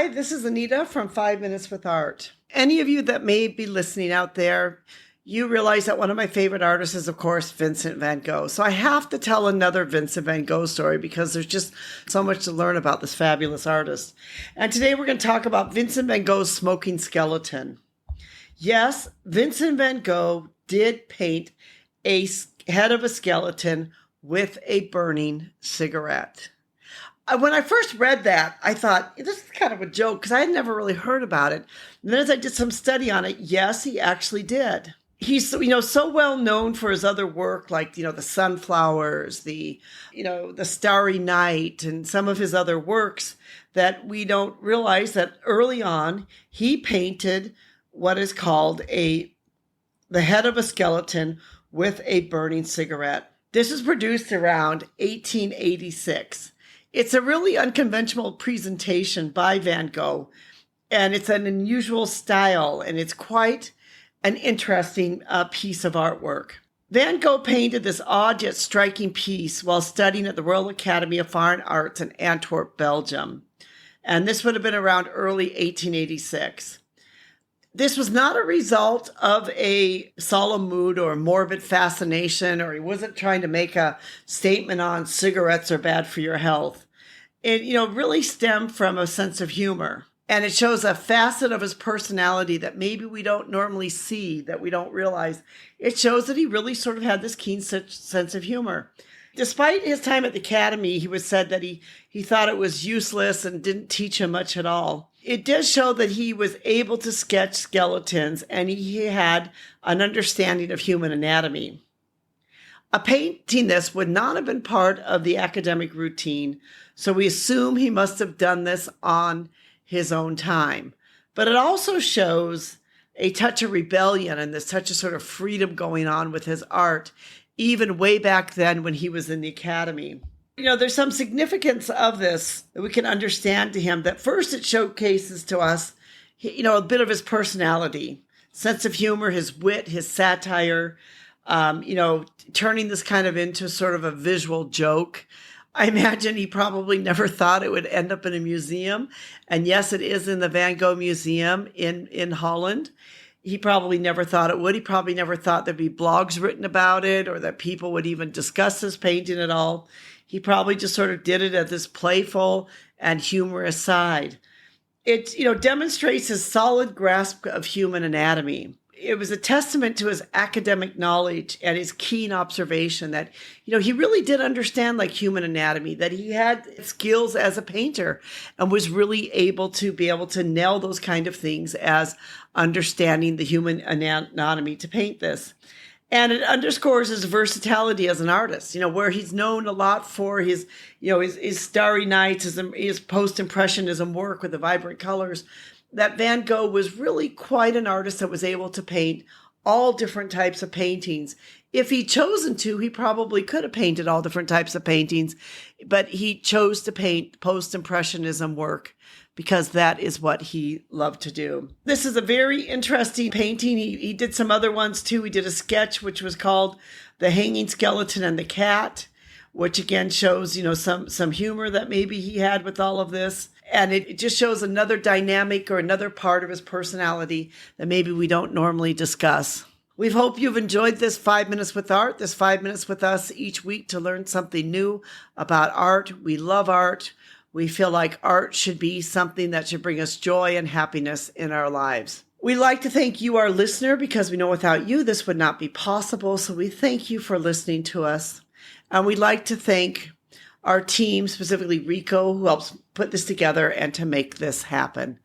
Hi, this is Anita from 5 Minutes with Art. Any of you that may be listening out there, you realize that one of my favorite artists is, of course, Vincent Van Gogh. So I have to tell another Vincent Van Gogh story because there's just so much to learn about this fabulous artist. And today we're going to talk about Vincent Van Gogh's smoking skeleton. Yes, Vincent Van Gogh did paint a head of a skeleton with a burning cigarette. When I first read that, I thought, this is kind of a joke because I had never really heard about it. And then as I did some study on it, yes, he actually did. He's, so well known for his other work, like, the sunflowers, the Starry Night, and some of his other works that we don't realize that early on, he painted what is called the head of a skeleton with a burning cigarette. This was produced around 1886. It's a really unconventional presentation by Van Gogh, and it's an unusual style, and it's quite an interesting piece of artwork. Van Gogh painted this odd yet striking piece while studying at the Royal Academy of Fine Arts in Antwerp, Belgium, and this would have been around early 1886. This was not a result of a solemn mood or morbid fascination, or he wasn't trying to make a statement on cigarettes are bad for your health. It, really stemmed from a sense of humor. And it shows a facet of his personality that maybe we don't normally see, that we don't realize. It shows that he really sort of had this keen sense of humor. Despite his time at the Academy, he was said that he thought it was useless and didn't teach him much at all. It does show that he was able to sketch skeletons and he had an understanding of human anatomy. A painting this would not have been part of the academic routine, so we assume he must have done this on his own time. But it also shows a touch of rebellion and this touch of sort of freedom going on with his art, even way back then when he was in the Academy. There's some significance of this that we can understand to him. That first, it showcases to us, a bit of his personality, sense of humor, his wit, his satire, turning this kind of into sort of a visual joke. I imagine he probably never thought it would end up in a museum. And yes, it is in the Van Gogh Museum in Holland. He probably never thought it would. He probably never thought there'd be blogs written about it or that people would even discuss this painting at all. He probably just sort of did it at this playful and humorous side. It, demonstrates his solid grasp of human anatomy. It was a testament to his academic knowledge and his keen observation that, he really did understand human anatomy, that he had skills as a painter and was really able to nail those kind of things as understanding the human anatomy to paint this. And it underscores his versatility as an artist, where he's known a lot for his Starry Nights, his post-impressionism work with the vibrant colors. That Van Gogh was really quite an artist that was able to paint all different types of paintings. If he'd chosen to, he probably could have painted all different types of paintings, but he chose to paint post-impressionism work because that is what he loved to do. This is a very interesting painting. He did some other ones too. He did a sketch which was called The Hanging Skeleton and the Cat, which again shows, some humor that maybe he had with all of this. And it just shows another dynamic or another part of his personality that maybe we don't normally discuss. We hope you've enjoyed this 5 Minutes with Art, this 5 Minutes with us each week to learn something new about art. We love art. We feel like art should be something that should bring us joy and happiness in our lives. We'd like to thank you, our listener, because we know without you this would not be possible. So we thank you for listening to us. And we'd like to thank our team, specifically Rico, who helps put this together and to make this happen.